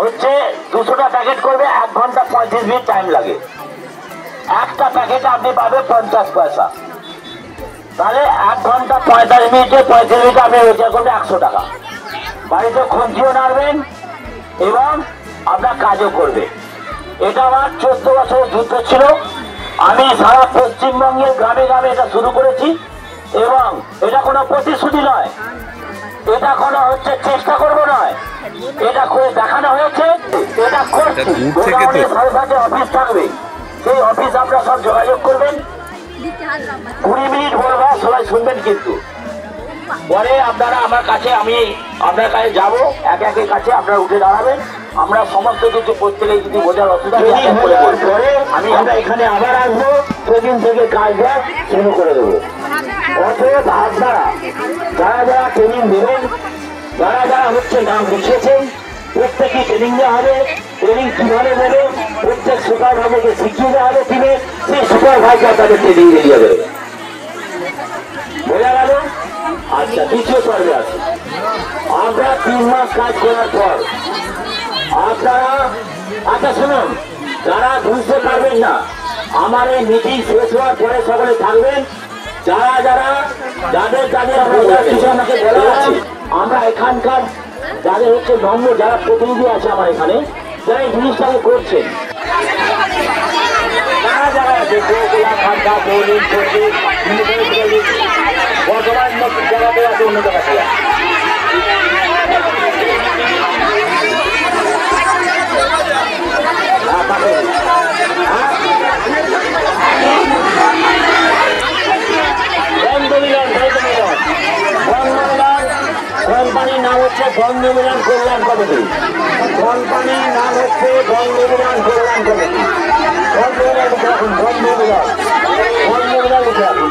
হচ্ছে 200টা প্যাকেট করবে 1 ঘন্টা 35 মিনিট টাইম লাগে। একটা প্যাকেটে আপনি পাবেন 50 পয়সা, তাহলে 1 ঘন্টা 45 মিনিটে 35 মিনিটে আপনি রোজগার করবে 100 টাকা। বাড়িতে খঞ্জিও নাড়বেন এবং আপনার কাজও করবে। এটা আমার 14 বছরের যুদ্ধ ছিল। আমি সারা পশ্চিমবঙ্গের গ্রামে গ্রামে এটা শুরু করেছি এবং এটা কোনো প্রতিশ্রুতি নয়, এটা কোনো হচ্ছে চেষ্টা করবো নয়, এটা করে দেখানো হয়েছে, এটা করছি। অফিস থাকবে, সেই অফিস আপনারা সব যোগাযোগ করবেন। 20 মিনিট বলবো, সবাই শুনবেন কিন্তু। পরে আপনারা আমার কাছে, আমি আপনার কাছে যাবো, একে একে কাছে আপনারা উঠে দাঁড়াবেন। আমরা সমস্ত কিছু প্রত্যেকে যদি বোঝার অসুবিধা পরে আমি আমরা এখানে আবার আসবো, সেদিন থেকে কাজটা শুরু করে দেবো। অতএব আপনারা যারা যারা ট্রেনিং দেবেন, যারা যারা হচ্ছে নাম লিখেছেন, প্রত্যেকে ট্রেনিং দেওয়া হবে। ট্রেনিং কিভাবে দেবে, প্রত্যেক সুপারভাইজারকে শিখিয়ে দেওয়া হবে টিমে, সেই সুপারভাইজার তাদের ট্রেনিং দিয়ে দেবে। বোঝা গেল? আচ্ছা, দ্বিতীয় পর্বে আছে। আমরা 3 মাস কাজ করার পর আপনারা, আচ্ছা শুনুন, যারা বুঝতে পারবেন না, আমার এই মিটিং শেষ হওয়ার পরে সকলে থাকবেন। যারা যারা যাদের যাদের কিছু আমাকে বলা আছে, আমরা এখানকার যাদের হচ্ছে নম্বর, যারা প্রতিনিধি আছে আমার এখানে, যারা এই জিনিসটাকে করছেন, যারা যারা আছে খাদ্যা বোলিং করছে, বর্তমান জায়গাতে আছে, অন্য জায়গাতে আছে। কোম্পানির নাম হচ্ছে বন্ধু মিলন কল্যাণ কমিটি। কোম্পানির নাম হচ্ছে বন্ধু মিলন কল্যাণ কমিটি। বন্ধু মিলন লিখে রাখুন, বন্ধু মিলন, বন্ধু মিলন লিখে রাখুন।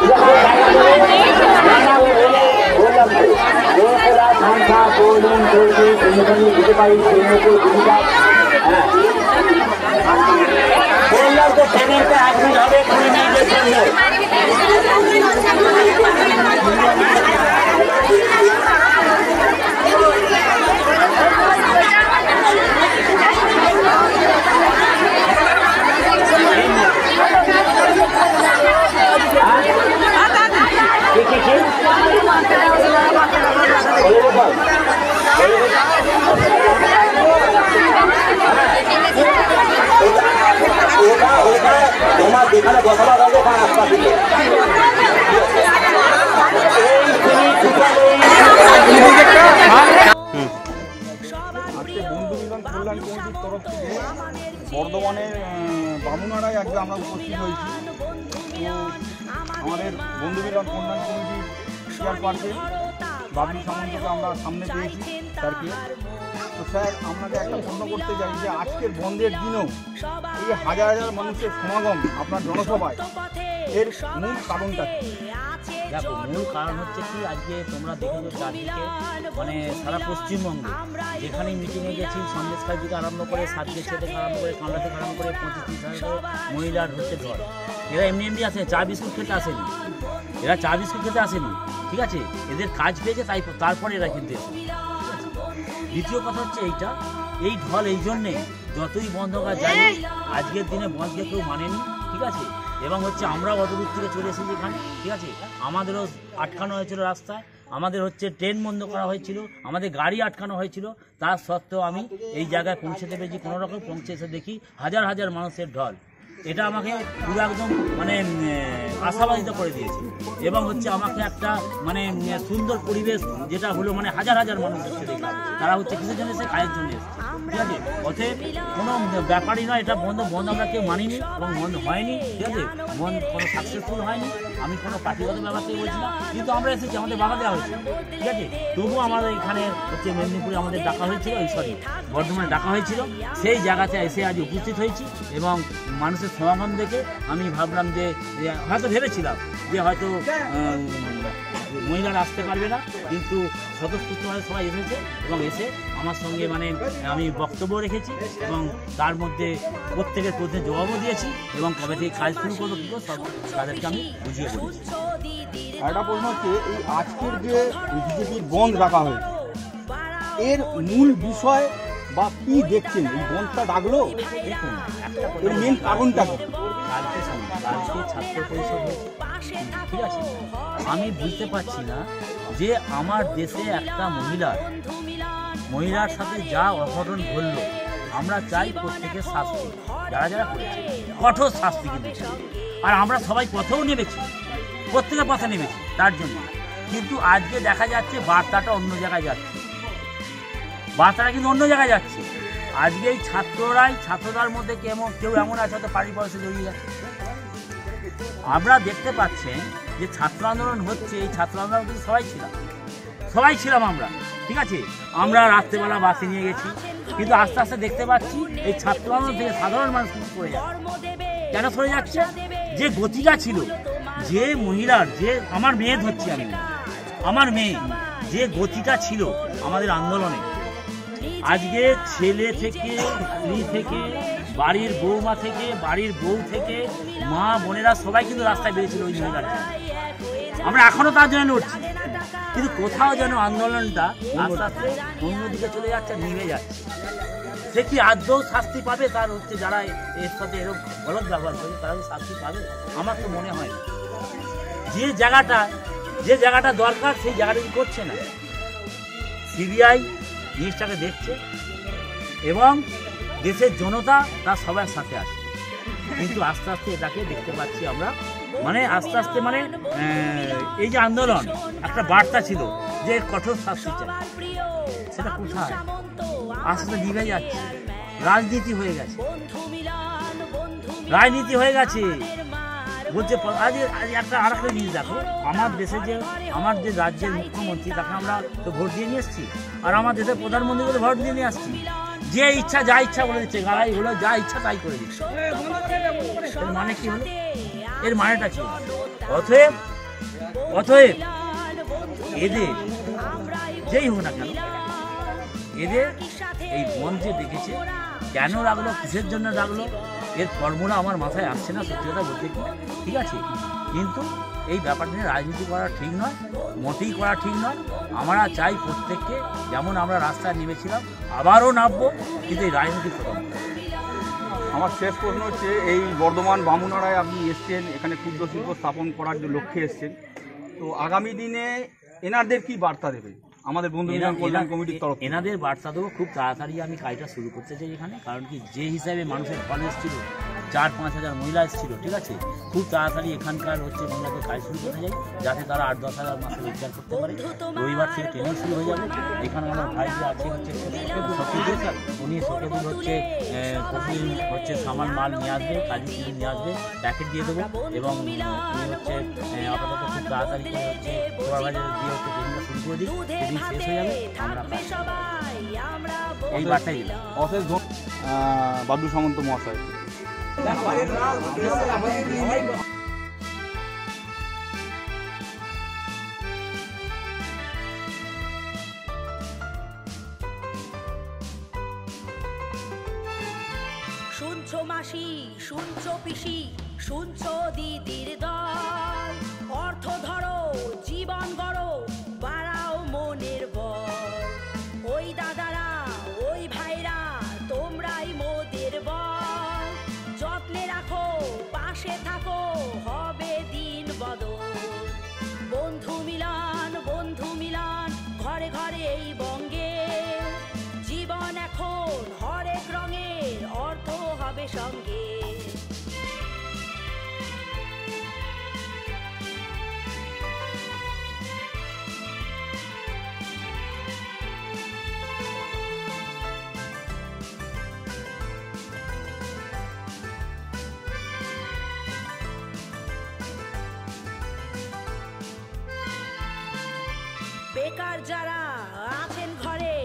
বললাম তো, গোপরা সংখ্যা বোলিং করবে, দিতে পারি, হ্যাঁ বললাম তো, ট্রেনিংটা 1 মিনিট হবে, 20 মিনিটের জন্য। তোমার যেখানে বসবাস হবে তার আশপাশ থেকে বন্ধু মিলন কল্যাণ কমিটির তরফ থেকে বর্ধমানের বামুনাড়ায় আজকে আমরা উপস্থিত হয়েছি। তো আমাদের বন্ধু মিলন কল্যাণ কমিটির চেয়ারপারসন বাবলু সামন্তকে আমরা সামনে পেয়েছি স্যারকে। তো স্যার, আপনাকে একটা প্রশ্ন করতে চাই যে আজকের বন্ধের দিনেও এই হাজার হাজার মানুষের সমাগম আপনার জনসভায়, এর মূল কারণটা কি? দেখো, মূল কারণ হচ্ছে কি, আজকে তোমরা দেখেছো চারদিকে, মানে সারা পশ্চিমবঙ্গে যেখানেই মিটিংয়ে গেছি, সন্দেশখালী থেকে আরম্ভ করে সাতগেছে থেকে আরম্ভ করে কামড়া থেকে আরম্ভ করে 25-30 হাজার মহিলার হচ্ছে ঘর। এরা এমনি এমনি আসে, চা বিস্কুট খেতে আসেনি, এরা চা বিস্কুট খেতে আসেনি, ঠিক আছে? এদের কাজ পেয়েছে, তারপরে এরা কিন্তু এসে। দ্বিতীয় কথা হচ্ছে এইটা, এই ঢল এই জন্যে যতই বন্ধ করা যায়, আজকের দিনে বন্ধকে কেউ মানেনি, ঠিক আছে? এবং হচ্ছে আমরাও অত দূর থেকে চলে এসেছি এখানে, ঠিক আছে? আমাদেরও আটকানো হয়েছিল রাস্তায়, আমাদের হচ্ছে ট্রেন বন্ধ করা হয়েছিল, আমাদের গাড়ি আটকানো হয়েছিল, তার সত্ত্বেও আমি এই জায়গায় পৌঁছতে পেরেছি। কোনো রকম পৌঁছে এসে দেখি হাজার হাজার মানুষের ঢল। এটা আমাকে পুরো একদম মানে আশাবাদিত করে দিয়েছে এবং হচ্ছে আমাকে একটা মানে সুন্দর পরিবেশ, যেটা হলো মানে হাজার হাজার মানুষ এসে দেখলাম, তারা হচ্ছে কিসের জন্য এসে, কাজের জন্য এসে, ঠিক আছে? অতএব কোনো ব্যাপারই নয়, এটা বন্ধ আমরা কেউ মানিনি এবং বন্ধ হয়নি, ঠিক আছে? বন্ধ কোনো সাকসেসফুল হয়নি। আমি কোনো পার্টিগত ব্যাপার থেকে বলছি না, কিন্তু আমরা এসেছি, আমাদের বাধা দেওয়া হয়েছে, ঠিক আছে? তবুও আমাদের এখানে হচ্ছে মেদিনীপুরে আমাদের ডাকা হয়েছিল, বর্ধমানে ডাকা হয়েছিল, সেই জায়গাতে এসে আজ উপস্থিত হয়েছি এবং মানুষের সমাগম দেখে আমি ভাবলাম যে হয়তো ভেবেছিলাম যে হয়তো মহিলারা আসতে পারবে না, কিন্তু স্বতঃস্ফূর্তভাবে সবাই এসেছে এবং এসে আমার সঙ্গে মানে আমি বক্তব্য রেখেছি এবং তার মধ্যে প্রত্যেকের প্রশ্নের জবাবও দিয়েছি এবং কবে থেকে কাজ শুরু করবো কী করবো সব তাদেরকে আমি বুঝিয়ে বলেছি। একটা প্রশ্ন হচ্ছে, এই আজকের যে বিজেপির বন্ধ রাখা হয়েছে, এর মূল বিষয় বা কি দেখছেন? এই বনটা ডাকলো, দেখুন একটা এর মেন কারণটা কি? কালকে ছাত্র পরিষদ হয়েছে, ঠিক আছে, আমি বুঝতে পারছি না যে আমার দেশে একটা মহিলার সাথে যা অঘটন ঘটলো, আমরা চাই প্রত্যেকের শাস্তি, যারা যারা করেছে কঠোর শাস্তি কিন্তু চাই। আর আমরা সবাই পথেও নেমেছি, প্রত্যেকের পথে নেমেছি তার জন্য। কিন্তু আজকে দেখা যাচ্ছে বার্তাটা অন্য জায়গায় যাচ্ছে, বার্তাটা কিন্তু অন্য জায়গায় যাচ্ছে। আজকে এই ছাত্রদের মধ্যে কেউ এমন আছে হয়তো পাড়ি পয়সা জড়িয়ে যাচ্ছে। আমরা দেখতে পাচ্ছেন যে ছাত্র আন্দোলন হচ্ছে, এই ছাত্র আন্দোলন কিন্তু সবাই ছিলাম আমরা, ঠিক আছে। আমরা রাত্রেবেলা বাসে নিয়ে গেছি, কিন্তু আস্তে আস্তে দেখতে পাচ্ছি এই ছাত্র আন্দোলন থেকে সাধারণ মানুষ কিন্তু সরে যাচ্ছে। কেন সরে যাচ্ছে? যে গতিটা ছিল, যে মহিলার, যে আমার মেয়ে ধরছি আমি, আমার মেয়ে, যে গতিটা ছিল আমাদের আন্দোলনে, আজকে ছেলে থেকে, স্ত্রী থেকে, বাড়ির বৌমা থেকে, বাড়ির বউ থেকে, মা বোনেরা সবাই কিন্তু রাস্তায় বেরিয়েছিল ওই মহিলার জন্য। আমরা এখনো তার জন্য লড়ছি, কিন্তু কোথাও যেন আন্দোলনটা আস্তে আস্তে অন্যদিকে চলে যাচ্ছে, নিভে যাচ্ছে। সে কি আদৌ শাস্তি পাবে? তার হচ্ছে যারা এর সাথে এরকম গলত ব্যবহার করে, তারা কি শাস্তি পাবে? আমার তো মনে হয় না। যে জায়গাটা দরকার সেই জায়গাটা করছে না। সিবিআই জিনিসটাকে দেখছে এবং দেশের জনতা তার সবার সাথে আছে, কিন্তু আস্তে আস্তে এটাকে দেখতে পাচ্ছি আমরা, মানে আস্তে আস্তে মানে এই যে আন্দোলন একটা বার্তা ছিল যে কঠোর শাস্তি চাই, সেটা কোথায়? আস্তে আস্তে নিভে যাচ্ছে। রাজনীতি হয়ে গেছে বলছে। আজ একটা আরেকটা জিনিস দেখো, আমার যে রাজ্যের মুখ্যমন্ত্রী, তাকে আমরা তো ভোট দিয়ে নিয়ে এসছি, আর আমার দেশের প্রধানমন্ত্রীকে ভোট দিয়ে নিয়ে আসছি। যে ইচ্ছা যা ইচ্ছা বলে দিচ্ছে, গাড়াই হলো, যা ইচ্ছা তাই করে দিচ্ছে। এর মানে কি হলো? এর মানেটা কি? অতএব এদের যেই হোক না কেন, এদের এই বন যে দেখেছে, কেন রাখলো, কিসের জন্য রাখলো, এর ফর্মুলা আমার মাথায় আসছে না, সত্যি কথা বলতে কি, ঠিক আছে। কিন্তু এই ব্যাপারটা নিয়ে রাজনীতি করা ঠিক নয়, মোটেই করা ঠিক নয়। আমরা চাই প্রত্যেককে, যেমন আমরা রাস্তায় নেমেছিলাম আবারও নামবো, কিন্তু এই রাজনীতি খতম। আমার শেষ প্রশ্ন হচ্ছে, এই বর্ধমান বামুনাড়ায় আপনি এসছেন, এখানে ক্ষুদ্র শিল্প স্থাপন করার যে লক্ষ্যে এসছেন, তো আগামী দিনে এনাদের কি বার্তা দেবে আমাদের বন্ধু কল্যাণ কমিটির তরফ? এনাদের বার্তা দেবো, খুব তাড়াতাড়ি আমি কাজটা শুরু করতে চাই এখানে। কারণ কি, যে হিসাবে মানুষের ফল এসেছিল, 4-5 হাজার মহিলা এসেছিল, ঠিক আছে, খুব তাড়াতাড়ি এখানকার হচ্ছে মহিলাদের কাজ শুরু করতে চাই, যাতে তারা 8-10 হাজার মাসে রোজগার করতে পারে। রবিবার থেকে ট্রেনিং শুরু হয়ে যাবে। এখানে আমার ভাই যে আছে হচ্ছে শফিদুল, উনি শফিদুল হচ্ছে প্রতিদিন হচ্ছে সামান মাল নিয়ে আসবে, কাজী কিনে নিয়ে আসবে, প্যাকেট দিয়ে দেবো, এবং উনি হচ্ছে আপাতত খুব তাড়াতাড়ি করে হচ্ছে সুপারভাইজার দিয়ে হচ্ছে ট্রেনিংটা শুরু করে দিই। ট্রেনিং শেষ হয়ে যাবে, আমরা এই বার্তাই দিলাম। অশেষ বাবলু সামন্ত মহাশয়। শুনছো মাসি, শুনছো পিসি, শুনছো দিদির দল, অর্থ ধরো, জীবন গড়ো, বাড়াও মনের বল। ওই দাদারা, ওই ভাইরা, তোমরাই মোদের বল। যত্নে রাখো, পাশে থাকো, হবে দিন বদল। বন্ধু মিলন, ঘরে ঘরে এই বঙ্গে, জীবন এখন হরেক রঙের, অর্থ হবে সঙ্গে। বেকার যারা আছেন ঘরে,